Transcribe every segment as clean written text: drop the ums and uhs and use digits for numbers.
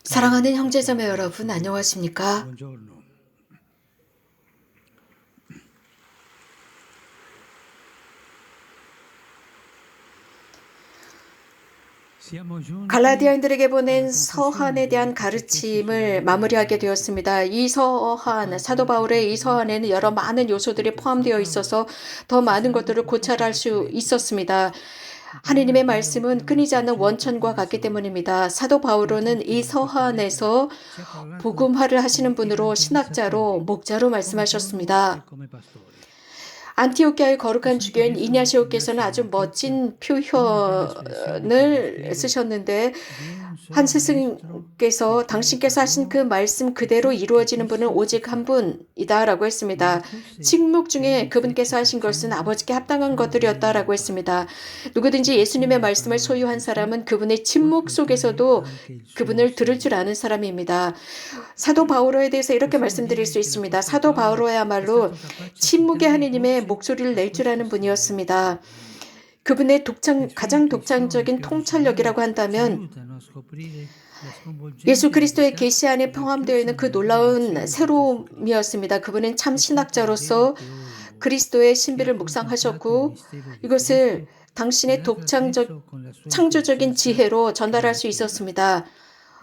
사랑하는 형제자매 여러분, 안녕하십니까? Buongiorno. Siamo giunti 갈라디아인들에게 보낸 alla 서한에 conclusione 대한 del catecismo 가르침을 마무리하게 되었습니다. 이 서한, 사도 바울의 이 서한에는 여러 많은 요소들이 포함되어 있어서 더 많은 것들을 고찰할 수 있었습니다. 하느님의 말씀은 끊이지 않는 원천과 같기 때문입니다. 사도 바울은 이 서한에서 ci ha parlato 복음화를 하시는 di 분으로, 신학자로, evangelizzatori 목자로 come giorno e 말씀하셨습니다. come pastori. 안티오키아의 Ho 거룩한 sempre 주교인 visto questa 이냐시오께서는 아주 versione 멋진 una bella espressione 표현을 che 쓰셨는데, vi è un 한 solo maestro 스승께서 che predica 당신께서 하신 그 loro 말씀 e 그대로 tutti 이루어지는 분은 essi 오직 한 fatti. 분이다라고 했습니다. Marcos 침묵 중에 egli 그분께서 fece 하신 것은 facendo 아버지께 합당한 ciò che egli 것들이었다라고 aveva 했습니다. fatto. E 누구든지 così 예수님의 la 말씀을 parola di 소유한 Gesù 사람은 그분의 può 침묵 ascoltare 속에서도 anche il suo 그분을 들을 줄 segno. 아는 사람입니다. 사도 바오로에 대해서 이렇게 Possiamo 말씀드릴 수 dire che 있습니다. l'Apostolo 사도 Paolo è 바오로야말로 stato capace di 침묵의 dare 하느님의 voce 목소리를 a 낼 줄 questo 아는 분이었습니다. silenzio. 그분의 Le sue 가장 intuizioni 독창적인 spirituali 통찰력이라고 ci 한다면 aiutano a scoprire la 예수 sconvolgente 그리스도의 verità 계시 안에 포함되어 racchiusa 있는 그 nella 놀라운 rivelazione di Gesù Cristo. 새로움이었습니다. 그분은 참 È stato un vero 신학자로서 teologo 그리스도의 che ha 신비를 contemplato il 묵상하셨고 mistero di 이것을 Cristo e 당신의 l'ha 독창적 trasmesso con la sua 창조적인 intelligenza 지혜로 전달할 수 creativa. 있었습니다.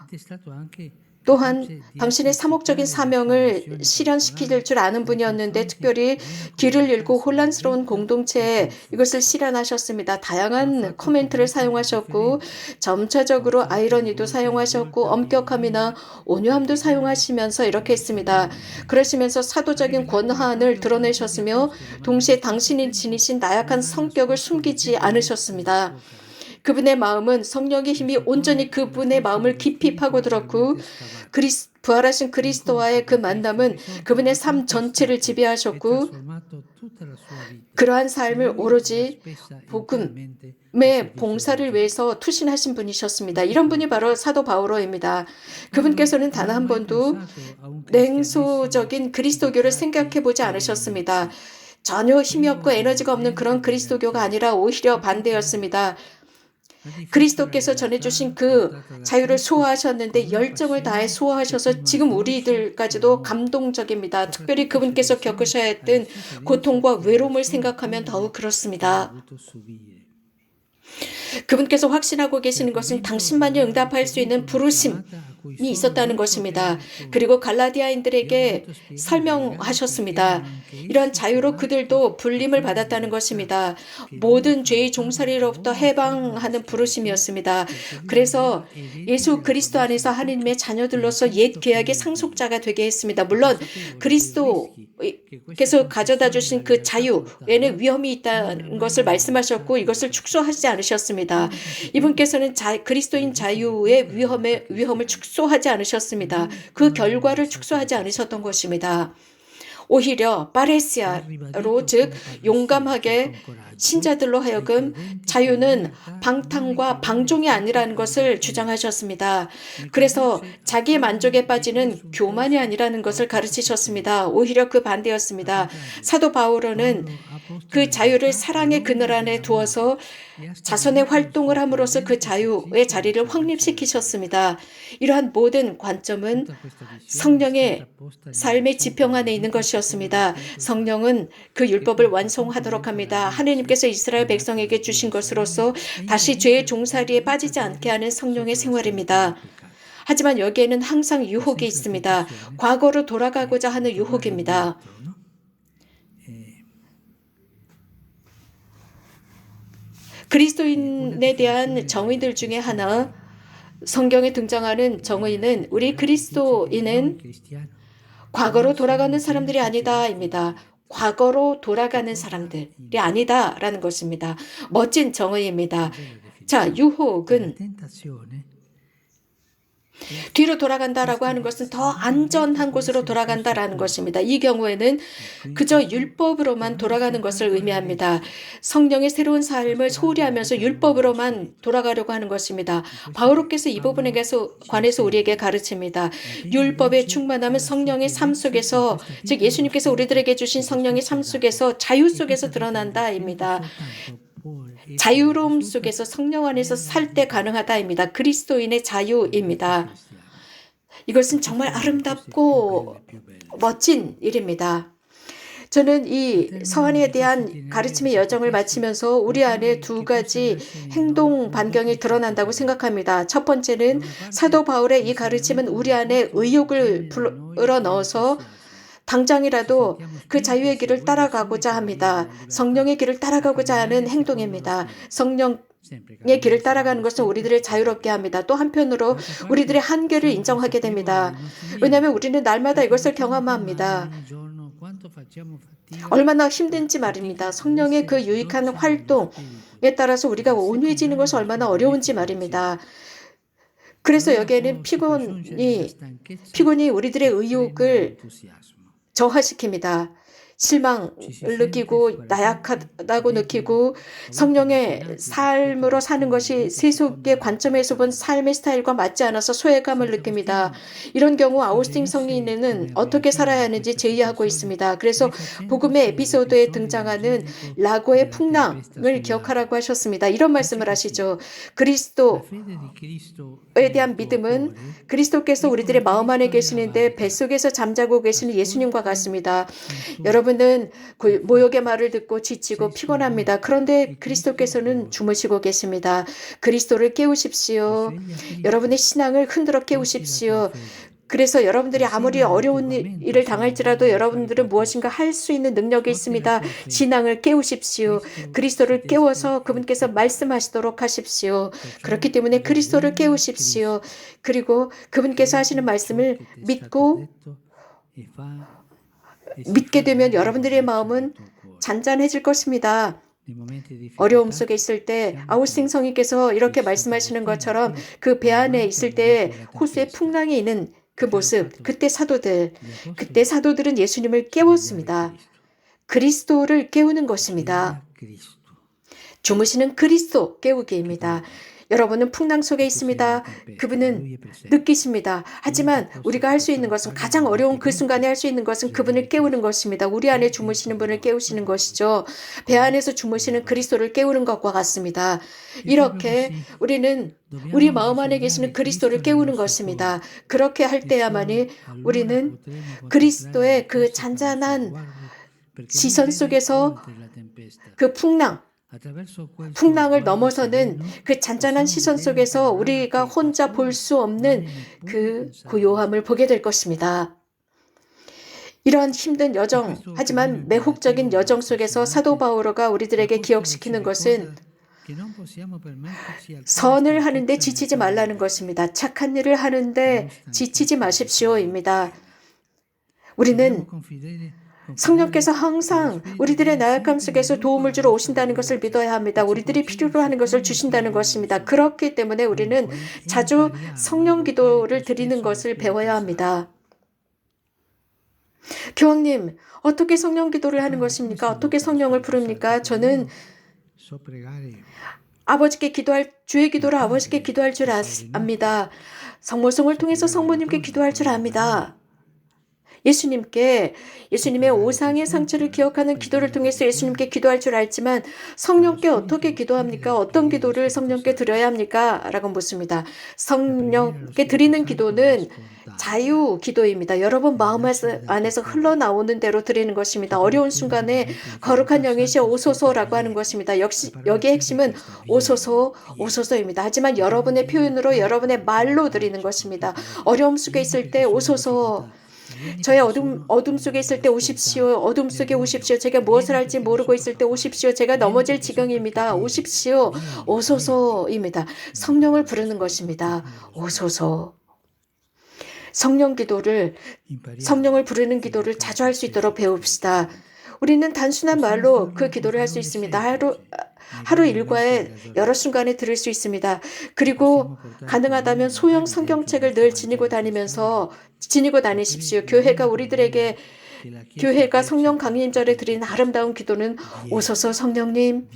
Ed è stato anche 또한 capace di 당신의 사목적인 esercitare la sua 사명을 missione 실현시킬 pastorale 줄 아는 nei 분이었는데 confronti 특별히 di una 길을 comunità 잃고 혼란스러운 sedimenta e 공동체에 이것을 confusa. 실현하셨습니다. Lo ha 다양한 fatto con 코멘트를 metodi 사용하셨고 differenti, con 점차적으로 gente 아이러니도 rivolta 사용하셨고 a Dio 엄격함이나 umile e 온유함도 fedele 사용하시면서 come 이렇게 al suo 했습니다. nome. 그러시면서 Ha 사도적인 rivelato la 권한을 propria autorità di 드러내셨으며 apostolo, ma nello 동시에 stesso 당신이 tempo 지니신 나약한 non ha 성격을 nascosto le 숨기지 debolezze del 않으셨습니다. suo carattere. 그분의 마음은 성령의 Il 힘이 suo 온전히 cuore era 그분의 forse 마음을 dello 깊이 spirito 파고들었고 realmente scavato. 부활하신 L'incontro 그리스도와의 그 con Cristo ha 만남은 risolto 그분의 di 삶 tanti 전체를 ostacoli e 지배하셨고 trasformato tutta la sua vita. 그러한 E 삶을 lui l'ha 오로지 spesa interamente al 복음의 servizio del 봉사를 Signore. 위해서 투신하신 분이셨습니다. Questo 이런 분이 바로 Paolo. 사도 바오로입니다. Paolo 그분께서는 단 non ha 한 mai 번도 pensato a un cristianesimo 냉소적인 di 그리스도교를 frati 생각해 보지 e 않으셨습니다. eremiti, 전혀 힘이 없고 privo di 에너지가 없는 gente 그런 e di 그리스도교가 energia. 아니라 오히려 Al contrario, 반대였습니다. la difficile 그리스도께서 전해주신 realtà 그 portata da 자유를 Cristo 수호하셨는데 con una 열정을 다해 passione che 수호하셔서 fino 지금 angoscia e 우리들까지도 amore, 감동적입니다. 특별히 soprattutto se 그분께서 pensiamo 겪으셔야 alle 했던 sofferenze 고통과 che alla 외로움을 sua 생각하면 더욱 fine ha 그렇습니다. dovuto subire. 그분께서 확신하고 Era 계시는 것은 convinto di 당신만이 aver 응답할 수 ricevuto 있는 una 부르심이 chiamata a cui solo 있었다는 lui poteva 것입니다. 그리고 rispondere e ha 갈라디아인들에게 voluto spiegare ai ragazzi che erano 설명하셨습니다. anche 이러한 essi 자유로 chiamati 그들도 a 불림을 quella 받았다는 libertà 것입니다. che lui 모든 죄의 affrontava da 종살이로부터 ogni forma di 해방하는 schiavitù 부르심이었습니다. per 그래서 diventare eredi 예수 della 그리스도 promessa 안에서 di Dio 하느님의 in 자녀들로서 옛 Cristo 계약의 figlio di Dio 상속자가 되게 했습니다. e 물론 consapevole dei rischi che questa 그리스도께서 가져다 concessione 주신 della 그 libertà 자유에는 portava, 위험이 non ha 있다는 mai 것을 말씀하셨고 minacciato di 이것을 축소하지 passaggio. 않으셨습니다. Di conseguenza, 이분께서는 그리스도인 alle viste di tutta 자유의 la realtà 위험을 cristiana, 축소하지 per 않으셨습니다. lui 그 non ha 결과를 minacciato di 축소하지 않으셨던 passaggio. 것입니다. 오히려 Ha 파레시아로, ribadito 즉 con paressia, cioè 용감하게 con coraggio, 신자들로 ai 하여금 credenti che la 자유는 libertà non 방탕과 equivale a 방종이 fatti 아니라는 것을 obbligatoria, 주장하셨습니다. ne 그래서 conduce a 자기 만족에 forme di 빠지는 교만이 presuntuosa 아니라는 것을 가르치셨습니다. autosufficienza. 오히려 그 Al 반대였습니다. contrario, 사도 바오로는 Paolo ha posto 그 la 자유를 libertà 사랑의 그늘 all'ombra 안에 dell'amore 두어서 e ha 자선의 stabilito il suo 활동을 함으로써 그 coerente 자유의 esercizio del 자리를 servizio del Signore. 확립시키셨습니다. 이러한 모든 관점은 Tutta questa visione è stata 성령의 posta nel 삶의 centro 지평 della 안에 있는 vita e sapere dello 것이었습니다. Spirito Santo, 성령은 그 che 율법을 porta 완성하도록 continuamente alla 합니다. luce 하느님께서 이스라엘 nell'atto 백성에게 di Dio 주신 da soli 것으로서 e 다시 죄의 impedisce alla 종살이에 vita 빠지지 di 않게 cadere 하는 성령의 sotto la schiavitù del 생활입니다. peccato. 하지만 여기에는 항상 C'è 유혹이 sempre la 있습니다. tentazione 과거로 di 돌아가고자 하는 tornare 유혹입니다. indietro, no? E una 그리스도인에 대한 definizione 정의들 del 중에 cristiano 하나, 성경에 등장하는 viene 정의는 우리 suggerito, dice che noi 그리스도인은 cristiani 과거로 non 돌아가는 siamo 사람들이 gente che va 아니다입니다. indietro, 과거로 che 돌아가는 torna 사람들이 indietro. 아니다라는 것입니다. 멋진 Che 정의입니다. bella 자, definizione. E la 유혹은 tentazione è 뒤로 돌아간다라고 questa 하는 di 것은 더 andare indietro 안전한 come 곳으로 se non fosse 돌아간다라는 qui. 것입니다. 이 경우에는 E qui in 그저 questo 율법으로만 tornare 돌아가는 것을 soltanto 의미합니다. all'adesso, 성령의 새로운 삶을 trascurando la 소홀히하면서 vita nuova dello 율법으로만 Spirito. 돌아가려고 하는 것입니다. In questo 바오로께서 이 부분에 Paolo ci 관해서 우리에게 insegna. 가르칩니다. La vera 율법의 legge è 충만함은 la sua 성령의 삶 pienezza in 속에서, questa 즉 vita dello 예수님께서 Spirito 우리들에게 주신 che Gesù 성령의 ci ha 삶 dato. 속에서 자유 E 속에서 questa vita dello Spirito 드러난다입니다. soltanto può essere 자유로움 vissuta 속에서 성령 안에서 nella 살 때 vita 가능하다입니다. 그리스도인의 della vita 자유입니다. cristiana. 이것은 정말 아름답고 멋진 일입니다. 저는 이 서한에 대한 가르침의 여정을 마치면서 우리 안에 두 가지 행동 반경이 드러난다고 생각합니다. 첫 번째는 사도 바울의 이 가르침은 우리 안에 의욕을 불어넣어서 당장이라도 그 자유의 길을 따라가고자 합니다. 성령의 길을 따라가고자 하는 행동입니다. 성령의 길을 따라가는 것은 우리들을 자유롭게 합니다. 또 한편으로 우리들의 한계를 인정하게 됩니다. 왜냐하면 우리는 날마다 이것을 경험합니다. 얼마나 힘든지 말입니다. 성령의 그 유익한 활동에 따라서 우리가 온유해지는 것이 얼마나 어려운지 말입니다. 그래서 여기에는 피곤이 우리들의 의욕을 저하시킵니다. 실망을 느끼고 나약하다고 느끼고 성령의 삶으로 사는 것이 세속의 관점에서 본 삶의 스타일과 맞지 않아서 소외감을 느낍니다. 이런 경우 아우스틴 성인은 어떻게 살아야 하는지 제의하고 있습니다. 그래서 복음의 에피소드에 등장하는 라고의 풍랑을 기억하라고 하셨습니다. 이런 말씀을 하시죠. 그리스도에 대한 믿음은 그리스도께서 우리들의 마음 안에 계시는데 뱃속에서 잠자고 계시는 예수님과 같습니다. 여러분은 모욕의 말을 듣고 지치고 피곤합니다. 그런데 그리스도께서는 주무시고 계십니다. 그리스도를 깨우십시오. 여러분의 신앙을 흔들어 깨우십시오. 그래서 여러분들이 아무리 어려운 일을 당할지라도 여러분들은 무엇인가 할 수 있는 능력이 있습니다. 신앙을 깨우십시오. 그리스도를 깨워서 그분께서 말씀하시도록 하십시오. 그렇기 때문에 그리스도를 깨우십시오. 그리고 그분께서 하시는 말씀을 믿게 되면 여러분들의 마음은 잔잔해질 것입니다. 어려움 속에 있을 때 아우스틴 성인께서 이렇게 말씀하시는 것처럼 그 배 안에 있을 때 호수의 풍랑이 있는 그 모습, 그때 사도들은 예수님을 깨웠습니다. 그리스도를 깨우는 것입니다. 주무시는 그리스도 깨우기입니다. 여러분은 풍랑 속에 있습니다. 그분은 느끼십니다. 하지만 우리가 할 수 있는 것은 가장 어려운 그 순간에 할 수 있는 것은 그분을 깨우는 것입니다. 우리 안에 주무시는 분을 깨우시는 것이죠. 배 안에서 주무시는 그리스도를 깨우는 것과 같습니다. 이렇게 우리는 우리 마음 안에 계시는 그리스도를 깨우는 것입니다. 그렇게 할 때야만이 우리는 그리스도의 그 잔잔한 시선 속에서 그 풍랑을 넘어서는 그 잔잔한 시선 속에서 우리가 혼자 볼 수 없는 그 고요함을 보게 될 것입니다. 이런 힘든 여정, 하지만 매혹적인 여정 속에서 사도 바오로가 우리들에게 기억시키는 것은 선을 하는데 지치지 말라는 것입니다. 착한 일을 하는데 지치지 마십시오입니다. 우리는 성령께서 항상 우리들의 나약함 속에서 도움을 주러 오신다는 것을 믿어야 합니다. 우리들이 필요로 하는 것을 주신다는 것입니다. 그렇기 때문에 우리는 자주 성령 기도를 드리는 것을 배워야 합니다. 교황님, 어떻게 성령 기도를 하는 것입니까? 어떻게 성령을 부릅니까? 저는 주의 기도를 아버지께 기도할 줄 압니다. 성모성을 통해서 성모님께 기도할 줄 압니다. 예수님의 오상의 상처를 기억하는 기도를 통해서 예수님께 기도할 줄 알지만 성령께 어떻게 기도합니까? 어떤 기도를 성령께 드려야 합니까? 라고 묻습니다. 성령께 드리는 기도는 자유 기도입니다. 여러분 마음 안에서 흘러나오는 대로 드리는 것입니다. 어려운 순간에 거룩한 영이시여 오소서라고 하는 것입니다. 역시 여기의 핵심은 오소서입니다. 하지만 여러분의 표현으로 여러분의 말로 드리는 것입니다. 어려움 속에 있을 때 오소서, 저의 어둠 속에 있을 때 오십시오. 어둠 속에 오십시오. 제가 무엇을 할지 모르고 있을 때 오십시오. 제가 넘어질 지경입니다. 오십시오. 오소서입니다. 성령을 부르는 것입니다. 오소서. 성령을 부르는 기도를 자주 할 수 있도록 배웁시다. 우리는 단순한 말로 그 기도를 할 수 있습니다. 하루 일과에 여러 순간에 들을 수 있습니다. 그리고 가능하다면 소형 성경책을 늘 지니고 다니십시오. 교회가 성령 강림절에 드리는 아름다운 기도는 오소서 성령님,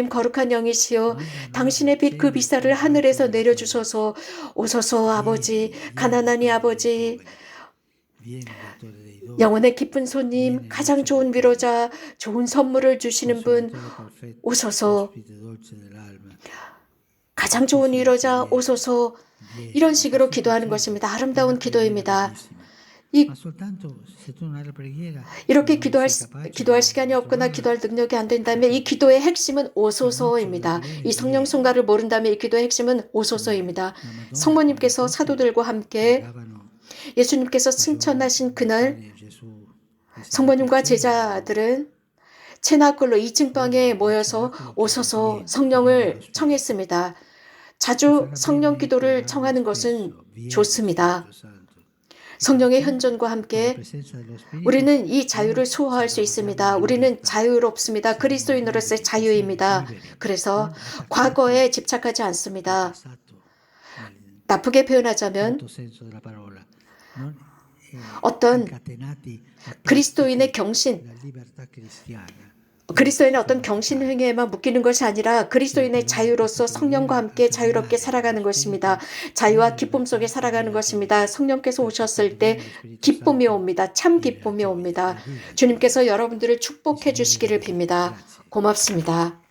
거룩한 영이시여, 당신의 빛 그 빛살을 하늘에서 내려주소서. 오소서 아버지, 가난한 이 아버지, 영혼의 기쁜 손님, 가장 좋은 위로자, 좋은 선물을 주시는 분, 오소서. 가장 좋은 위로자, 오소서. 이런 식으로 기도하는 것입니다. 아름다운 기도입니다. 이 이렇게 기도할 시간이 없거나 기도할 능력이 안 된다면 이 기도의 핵심은 오소서입니다. 이 성령 성가를 모른다면 이 기도의 핵심은 오소서입니다. 성모님께서 사도들과 함께 예수님께서 승천하신 그날 성모님과 제자들은 체나골로 2층 방에 모여서 오소서 성령을 청했습니다. 자주 성령 기도를 청하는 것은 좋습니다. 성령의 현존과 함께 우리는 이 자유를 수호할 수 있습니다. 우리는 자유롭습니다. 그리스도인으로서의 자유입니다. 그래서 과거에 집착하지 않습니다. 나쁘게 표현하자면 어떤 그리스도인의 어떤 경신 행위에만 묶이는 것이 아니라 그리스도인의 자유로서 성령과 함께 자유롭게 살아가는 것입니다. 자유와 기쁨 속에 살아가는 것입니다. 성령께서 오셨을 때 기쁨이 옵니다. 참 기쁨이 옵니다. 주님께서 여러분들을 축복해 주시기를 빕니다. 고맙습니다.